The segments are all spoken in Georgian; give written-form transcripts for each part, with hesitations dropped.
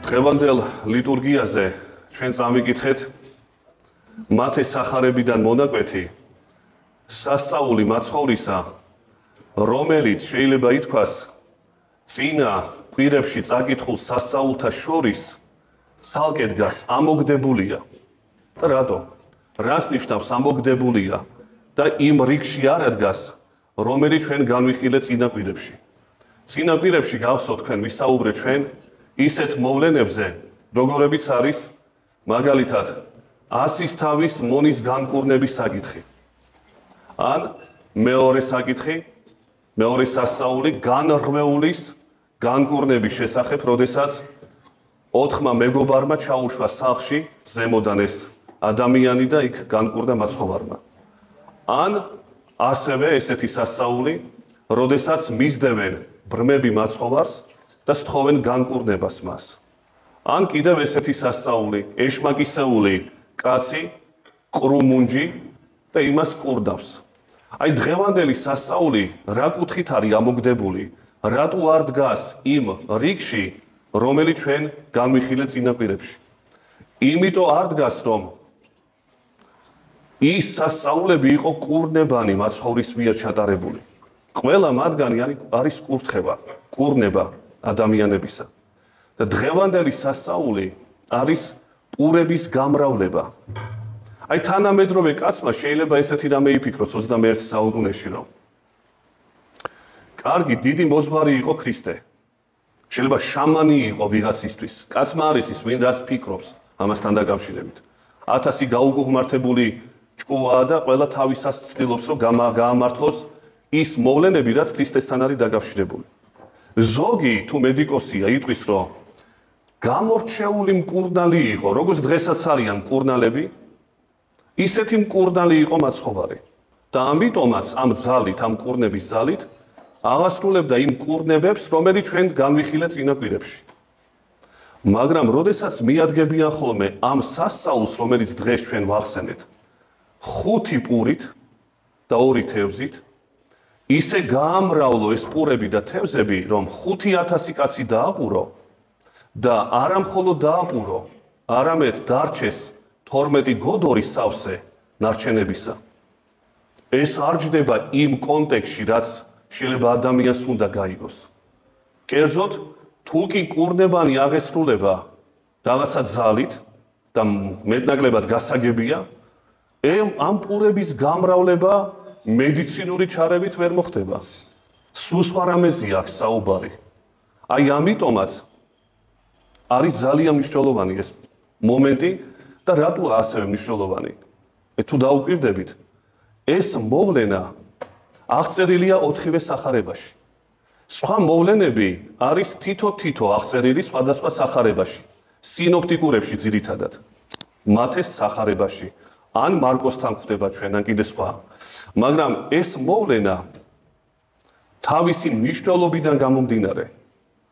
დღევანდელ ლიტურგიაზე ჩვენ წამიკითხეთ მათე სახარებიდან მონაკვეთი სასწაული მაცხოვრისა, რომელიც შეიძლება ითქვას წინა კვირებში წაკითხულ სასწაულთა შორის ცალკე დგას ამოგდებულია. რატო? რას ნიშნავს ამოგდებულია და იმ რიგში არ ადგას, რომელიც ჩვენ განვიხილეთ წინა კვირებში. წინა კვირებში გავხსოვთ თქვენ ვისაუბრეთ ჩვენ ისეთ მოვლენებზე, როგორებიც არის მაგალითად ასის თავის მონის განკურნების საკითხი. ან მეორე საკითხი, მეორე სასწაული განრღვეულის განკურნების შესახებ, როდესაც 4 მეგობარმა ჩაუშვა სახლში ზემოდან ეს ადამიანი და იქ განკურნა მაცხოვარმა. ან ასევე ესეთი სასწაული, როდესაც მისდევენ ბრმები მაცხოვარს და სთხოვენ განკურნებას მას. ან კიდევ ესეთი სასწაული, ეშმაკისეული კაცი ყრუმუნჯი და იმას კურდავს. აი დღევანდელი სასწაული რა კუთხით არის ამოგდებული? რატო არ დგას იმ რიგში, რომელიც ჩვენ განვიხილეთ წინა კვირებში? იმიტომ არ დგას, რომ ის სასწაულები იყო კურნებანი მაცხოვრის მიერ ჩატარებული. ყველა მათგანი არის კურთხება, კურნება ადამიანებისა. და დღევანდელი სასწაული არის პურების გამრავლება. აი თანამედროვე კაცმა შეიძლება ესეთი რამე იფიქროს 21 საუკუნეში, რომ კარგი დიდი მოძღვარი იყო ქრისტე. შეიძლება შამანი იყო ვიღაცისთვის. კაცმა არის ის, ვინ რას ფიქრობს ამასთან დაკავშირებით. 1000 გაუგუღმართებული ჭკუაა და ყველა თავისას ცდილობს, რომ გაამართლოს ის მოვლენები, რაც ქრისტესთან არის დაკავშირებული. ზოგი თუ მედიკოსია იტყვის, რომ გამორჩეული მკურნალი იყო, როგორც დღესაც არიან მკურნალები, ისეთი მკურნალი იყო მაცხოვარი. და ამიტომაც ამ ძალით, ამ მკურნების ძალით აღასრულებდა იმ მკურნებებს, რომელიც ჩვენ განვიხილეთ წინა კვირებში. მაგრამ როდესაც მიადგებიან ხოლმე ამ სასწაულს, რომელიც დღეს ჩვენ ვახსენეთ, 5 პურით და 2 თევზით, ისე გაამრავლო ეს პურები და თევზები, რომ 5000 კაცი დააპურო და არა მხოლოდ დააპურო, არამედ დარჩეს 12 გოდორი სავსე ნარჩენებისა. ეს არ ჯდება იმ კონტექსტში, რაც შეიძლება ადამიანს უნდა გაიგოს. კერძოდ, თუ კი კურნებანი აღესრულება რაღაცა ძალით და მეტნაკლებად გასაგებია, ამ პურების გამრავლება მედიცინური ჩარევით ვერ მოხდება. სულ სხვა რამეზია აქ საუბარი. აი ამიტომაც არის ძალიან მნიშვნელოვანი ეს მომენტი და რატოა ასევე მნიშვნელოვანი? თუ დაუკვირდებით, ეს მოვლენა აღწერილია 4-ვე სახარებაში. სხვა მოვლენები არის თითო აღწერილი სხვადასხვა სახარებაში. სინოპტიკურებში ძირითადად, მათეს სახარებაში, ან მარკოსთან ხდება ჩვენ, ან კიდე სხვა. მაგრამ ეს მოვლენა თავისი მნიშვნელობიდან გამომდინარე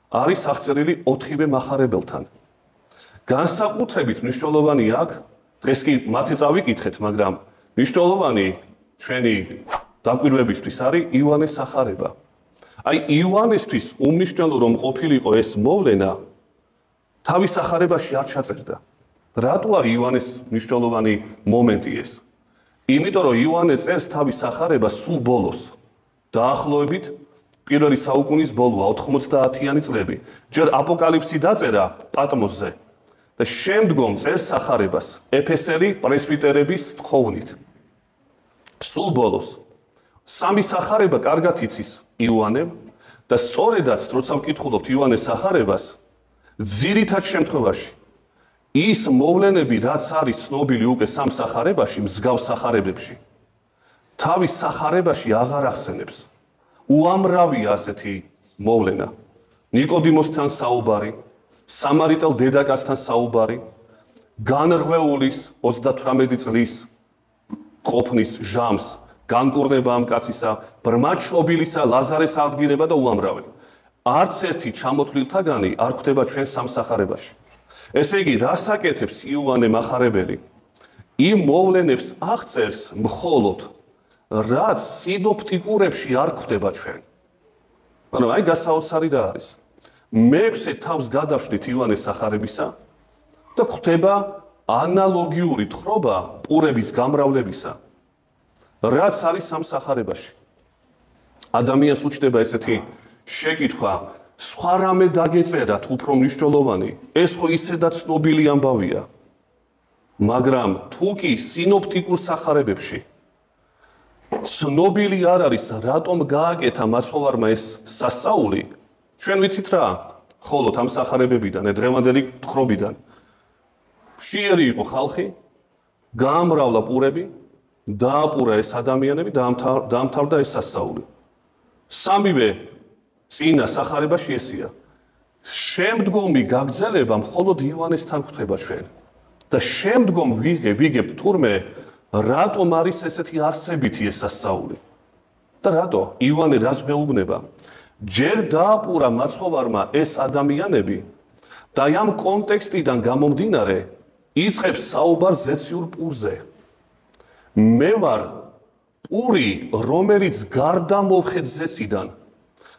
არის აღწერილი 4-ვე მახარებელთან. განსაკუთრებით მნიშვნელოვანი აქ, დღეს კი მათე წავიკითხეთ, მაგრამ მნიშვნელოვანი ჩვენი დაკვირვებისთვის არის იოანეს სახარება. აი იოანესთვის უმნიშვნელო რომ ყოფილიყო ეს მოვლენა, თავის სახარებაში არ ჩაწერდა. რატო არის იოანეს მნიშვნელოვანი მომენტი ეს? იმიტომ რომ იოანე წერს თავის სახარებას სულ ბოლოს, დაახლოებით პირველი საუკუნის ბოლოა, 90-იანი წლები. ჯერ აპოკალიფსი დაწერა პატმოსზე და შემდგომ წერს სახარებას ეფესელი პრესვიტერების თხოვნით. სულ ბოლოს. 3 სახარება კარგად იცის იოანემ და სწორედაც როცა ვკითხულობთ იოანეს სახარებას, ძირითად შემთხვევაში ის მოვლენები, რაც არის ცნობილი უკვე 3 სახარებაში, მსგავს სახარებებში, თავის სახარებაში აღარ ახსენებს. უამრავია ასეთი მოვლენა. ნიკოდიმოსთან საუბარი, სამარიტელ დედაკაცთან საუბარი, განრღვეულის 38 წლის ყოფნის ჟამს განკურნება ამ კაცისა, ბრმაჩობილისა, ლაზარეს აღდგინება და უამრავი. არც ერთი ჩამოთვლილთაგანი არ ხდება ჩვენ 3 სახარებაში. ესე იგი, რას აკეთებს იოანე მახარებელი? იმ მოვლენებს აღწერს მხოლოდ, რაც სინოპტიკურებში არ ხდება ჩვენ. მაგრამ აი გასაოცარი რა არის? მეექვსე თავს გადავშლით ივანეს სახარებისა და გვხვდება ანალოგიური თხრობა პურების გამრავლებისა, რაც არის ამ სახარებაში. ადამიანს უჩნდება ესეთი შეკითხვა, სხვა რამე დაგეწერათ უფრო მნიშვნელოვანი, ეს ხო ისედაც ცნობილი ამბავია. მაგრამ თუ კი სინოპტიკურ სახარებებში ცნობილი არ არის, რატომ გააკეთა მაცხოვარმა ეს სასწაული, ჩვენ ვიცით რა, ხოლოდ ამ სახარებებიდან, დღევანდელი თხრობიდან. მშიერი იყო ხალხი, გაამრავლა პურები, დააპურა ეს ადამიანები, დაამთავრდა ეს სასწაული. სამივე წინა სახარებაში ესია. შემდგომი გაგრძელება მხოლოდ ივანესთან გვხვდება ჩვენ. და შემდგომ ვიგებთ თურმე, რატომ არის ესეთი არსებითი ეს სასწაული. და რატო? ივანე რას გვეუბნება? ჯერ დააპურა მაცხოვარმა ეს ადამიანები და ამ კონტექსტიდან გამომდინარე იწყებს საუბარს ზეციურ პურზე. მე ვარ პური, რომელიც გარდა მოვხეთ ზეციდან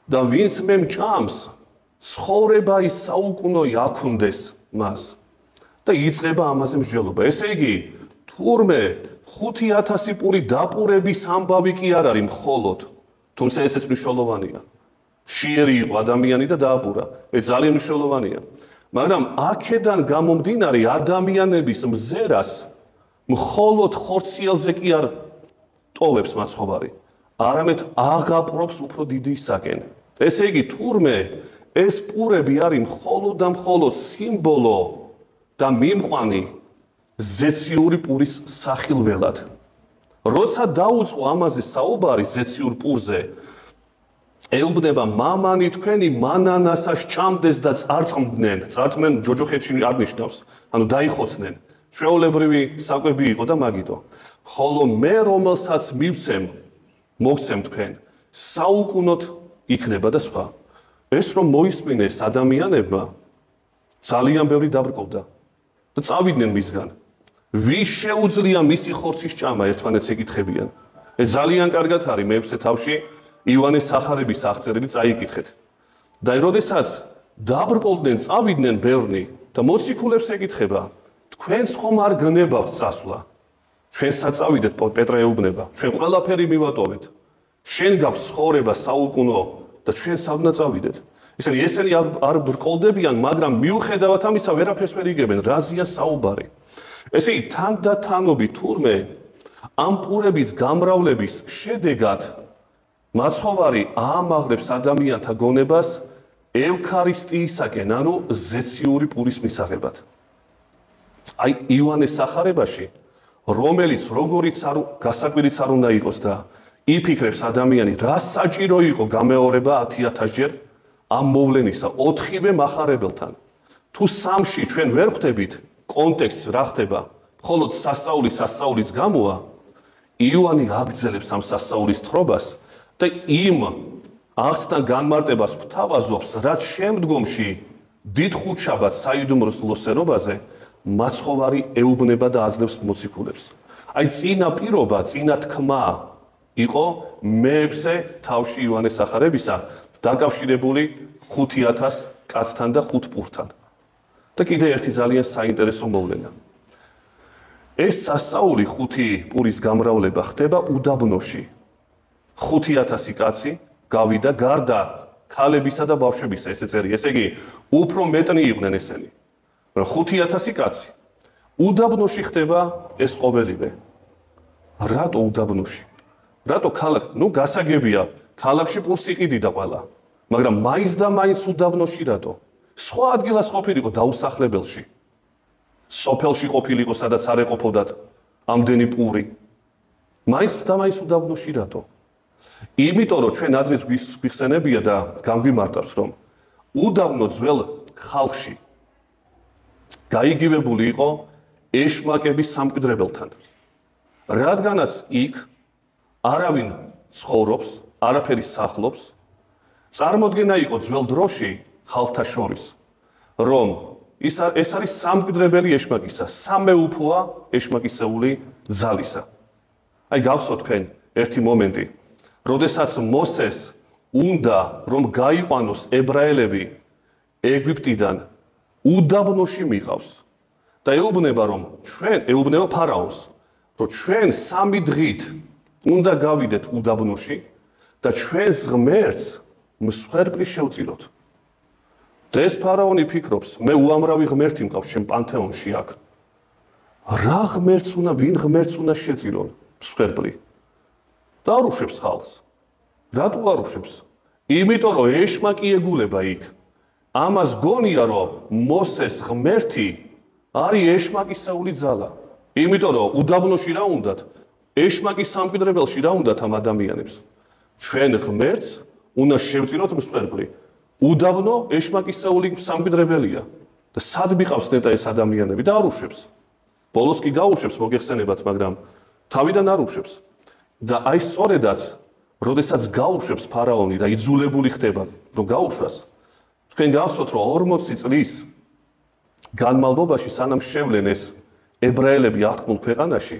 და ვინც მე მჭამს, ცხოვრება ის საუკუნოი აქუნდეს მას და იწყება ამაზე მსჯელობა. ესე იგი, თურმე 5000 პური დაპურების ამბავი კი არ არის მხოლოდ, თუმცა ესეც მნიშვნელოვანია. მშიერი იყო ადამიანი და დააპურა, ეს ძალიან მნიშვნელოვანია. მაგრამ აქედან გამომდინარე ადამიანების მზერას მხოლოდ ხორციელზე კი არ ტოვებს მაცხოვარი, არამედ აღაპრობს უფრო დიდისაკენ. ესე იგი, თურმე ეს პურები არის მხოლოდ და მხოლოდ სიმბოლო და მიმყვანი ზეციური პურის სახილველად. როცა დაუწყო ამაზე საუბარი ზეციურ პურზე, ეუბნება მამანი თქვენი მანანასას ჭამდეს და წარწმდნენ. წარწმენ ჯოჯოხეთში არ ნიშნავს, ანუ დაიხოცნენ. ჩვეულებრივი საკვები იყო და მაგიტო. ხოლო მე რომელსაც მოგცემ თქვენ, საუკუნოდ იქნება და სხვა. ეს რომ მოისმინეს ადამიანებმა, ძალიან ბევრი დაბრკოვდა და წავიდნენ მისგან. ვის შეუძლია მისი ხორცის ჭამა, ერთმანეთს ეკითხებიან. ეს ძალიან კარგად არის მეექვსე თავში ივანეს სახარების აღწერილი წაიკითხეთ. და როდესაც დაბრკოვდნენ, წავიდნენ ბევრნი და მოციქულებს ეკითხება, თქვენს ხომ არ გნებავთ წასვლა? ჩვენ საწავიდეთ, პეტრე ეუბნება, ჩვენ ყველაფერი მივატოვეთ. შენ გაქვს ცხოვრება საუკუნო და ჩვენ საუნდა წავიდეთ. ესენი არ ბრკოლდებიან, მაგრამ მიუხედავად ამისა ვერაფერს ვერ იგებენ, რაზეა საუბარი. ესე იგი, თანდათანობით თურმე ამ პურების გამრავლების შედეგად მაცხოვარი აამაღლებს ადამიანთა გონებას ევქარისტიისაკენ, ანუ ზეციური პურის მისაღებად. აი ივანეს სახარებაში, რომელიც როგორიც გასაკვირიც არ უნდა იყოს და იფიქრებს ადამიანი, რა საჭირო იყო გამეორება 10,000 ჯერ ამ მოვლენისა 4-ვე მახარებელთან. თუ სამში ჩვენ ვერ ხვდებით კონტექსტს რა ხდება, მხოლოდ სასწაულის გამოა, ივანე აგრძელებს ამ სასწაულის თხრობას და იმ აღსთან განმარტებას გვთავაზობს, რაც შემდგომში დიდ ხუთშაბათ საიდუმლო სერობაზე მაცხოვარი ეუბნება და აძლევს მოციქულებს. აი წინა პირობა, წინა თქმა იყო მეექვსე თავში ივანეს სახარებისა დაკავშირებული 5000 კაცთან და 5 პურთან. და კიდე ერთი ძალიან საინტერესო მოვლენა. ეს სასწაული 5 პურის გამრავლება ხდება უდაბნოში. 5000 კაცი გავიდა გარდა ქალებისა და ბავშვებისა, ესე წერია. ესე იგი, უფრო მეტნი იყვნენ ესენი. 5000 კაცი. უდაბნოში ხდება ეს ყოველივე. რატო უდაბნოში? რატო ქალაქ? ნუ გასაგებია, ქალაქში პურს იყიდიდა ყველა. მაგრამ მაინც და მაინც უდაბნოში რატო? სხვა ადგილას ყოფილიყო დაუსახლებელში. სოფელში ყოფილიყო, სადაც არ ეყოფოდათ ამდენი პური. მაინც და მაინც უდაბნოში რატო? იმიტომ რომ ჩვენ ადრეც გვიხსენებია და გამგვიმარტავს, რომ უდაბნო ძველ ხალხში გაიგივებული იყო ეშმაკების სამკვიდრებელთან. რადგანაც იქ არავინ ცხოვრობს, არაფერი სახლობს, წარმოდგენა იყო ძველ დროში ხალხთა შორის, რომ ეს არის სამკვიდრებელი ეშმაკისა, სამეუფოა ეშმაკისეული ძალისა. აი გახსოვთ თქვენ ერთი მომენტი, როდესაც მოსეს უნდა რომ გაიყვანოს ებრაელები ეგვიპტიდან უდაბნოში მიყავს და ეუბნება ფარაონს, რომ ჩვენ 3 დღით უნდა გავიდეთ უდაბნოში და ჩვენს ღმერთს მსხვერპლი შევწიროთ. და ეს ფარაონი ფიქრობს, მე უამრავი ღმერთი მყავს ჩემ პანთეონში აქ. ვინ ღმერთს უნდა შეწირონ მსხვერპლი? და არ უშვებს ხალხს. რატო არ უშვებს? იმიტომ რომ ეშმაკი ეგულება იქ. ამას გონია რომ მოსეს ღმერთი არის ეშმაკისეული ძალა. იმიტომ რომ უდაბნოში რა უნდათ? ეშმაკის სამკვიდრებელში რა უნდათ ამ ადამიანებს? ჩვენ ღმერთს უნდა შევწიროთ მსხვერპლი. უდაბნო ეშმაკისეული სამკვიდრებელია და სად მიყავს ნეტა ეს ადამიანები და არ უშვებს. ბოლოს კი გაუშვებს მოგეხსენებათ, მაგრამ თავიდან არ უშვებს. და აი სწორედაც, როდესაც გაუშვებს ფარაონი და იძულებული ხდება, რომ გაუშვას, თქვენ გახსოვთ, რომ 40 წლის განმავლობაში სანამ შევლენ ეს ებრაელები აღთქმულ ქვეყანაში,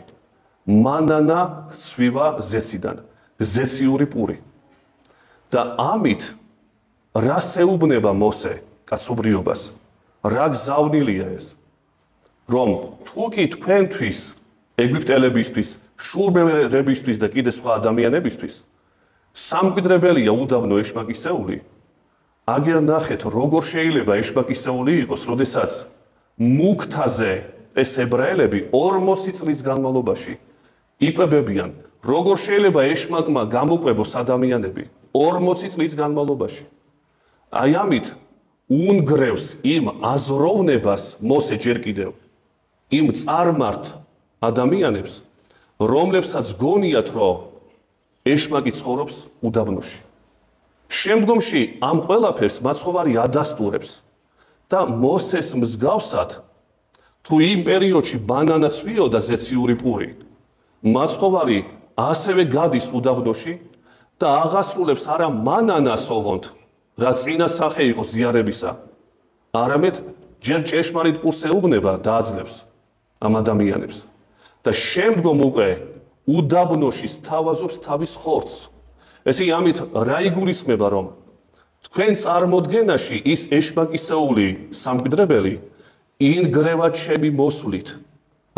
მანანა ცვივა ზეციდან, ზეციური პური. და ამით რას ეუბნება მოსე კაცობრიობას? რა გზავნილია ეს? რომ თუ კი თქვენთვის, ეგვიპტელებისთვის, შურმელრებისთვის და კიდე სხვა ადამიანებისთვის სამკვიდრებელია უდაბნო ეშმაკისეული, აგერ ნახეთ, როგორ შეიძლება ეშმაკისეული იყოს, როდესაც მუქთაზე ეს ებრაელები 40 წლის განმავლობაში იპებებიან, როგორ შეიძლება ეშმაკმა გამოკვებოს ადამიანები 40 წლის განმავლობაში. აი ამით უნგრევს იმ აზროვნებას მოსე ჯერ კიდევ იმ წარმართ ადამიანებს, რომლებსაც გონიათ, რომ ეშმაკი ცხოვრობს უდაბნოში. შემდგომში ამ ყველაფერს მაცხოვარი ადასტურებს და მოსეს მსგავსად, თუ იმ პერიოდში ბანანა ცვიოდა ზეციური პური, მაცხოვარი ასევე გადის უდაბნოში და აღასრულებს არა მანანას ოღონდ, რაც წინა სახე იყო ზიარებისა, არამედ ჯერ ჭეშმარიტ პურს ეუბნება და აძლევს ამ ადამიანებს. და შემდგომ უკვე უდაბნოში სთავაზობს თავის ხორცს. ესე იგი, ამით რა იგულისხმება, რომ თქვენ წარმოდგენაში ის ეშმაკისეული სამკვიდრებელი ინგრევა ჩემი მოსვლით,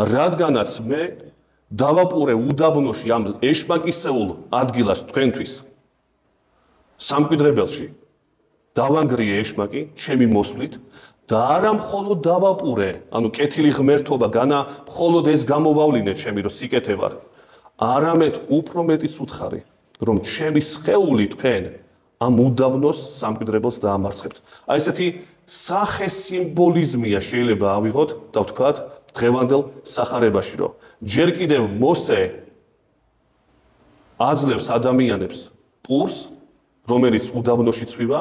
რადგანაც მე დავაპურე უდაბნოში ამ ეშმაკისეულ ადგილას თქვენთვის სამკვიდრებელში დავანგრიე ეშმაკი ჩემი მოსვლით და არა მხოლოდ დავაპურე, ანუ კეთილი ღმერთობა განა მხოლოდ ეს გამოვავლინე ჩემი, რომ სიკეთე ვარ, არამედ უფრო მეტიც უთხარი, რომ ჩემი სხეული თქვენ ამ უდაბნოს სამკვიდრებელს დაამარცხებთ. აი ესეთი სახე სიმბოლიზმია შეიძლება ავიღოთ და ვთქვათ დღევანდელ სახარებაში, რომ ჯერ კიდევ მოსე აძლევს ადამიანებს პურს, რომელიც უდაბნოში ცვივა,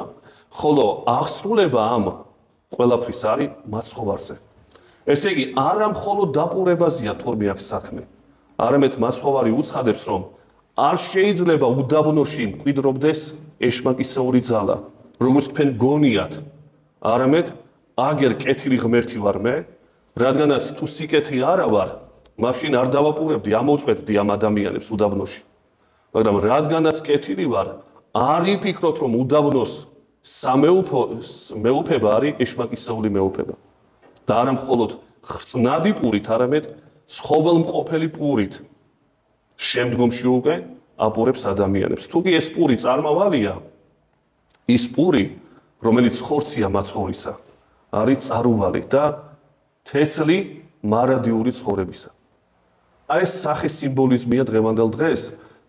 ხოლო აღსრულება ამ ყველაფრის არის მაცხოვარზე. ესე იგი, არა მხოლოდ დაპურებაზეა თორმე აქ საქმე, არამედ მაცხოვარი უცხადებს, რომ არ შეიძლება უდაბნოში მკვიდრობდეს ეშმაკისეული ძალა, როგორც თქვენ გონიათ, არამედ აგერ კეთილი ღმერთი ვარ მე, რადგანაც თუ სიკეთე არა ვარ, მაშინ არ დავაპურებდი, ამოვწყვეტდი ამ ადამიანებს უდაბნოში. მაგრამ რადგანაც კეთილი ვარ, არ იფიქროთ, რომ უდაბნოს მეუფება არის ეშმაკისეული მეუფება. და არა მხოლოდ ხრწნადი პურით, არამედ ცხოველმყოფელი პურით შემდგომში უკვე აპურებს ადამიანებს. თუ კი ეს პური წარმავალია, ის პური, რომელიც ხორცია მაცხოვრისა, არის წარუვალი და თესლი მარადიული ცხოვრებისა. აი ეს სახე სიმბოლიზმია დღევანდელ დღეს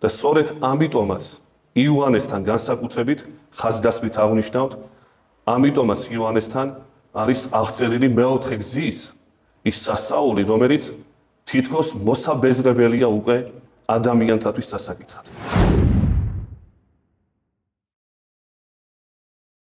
და სწორედ ამიტომაც იოანესთან განსაკუთრებით ხაზგასმით აღნიშნავთ, ამიტომაც იოანესთან არის აღწერილი მეოთხე გზის ის სასაული, რომელიც თითქოს მოსაბეზრებელია უკვე ადამიანთათვის სასაკითხად.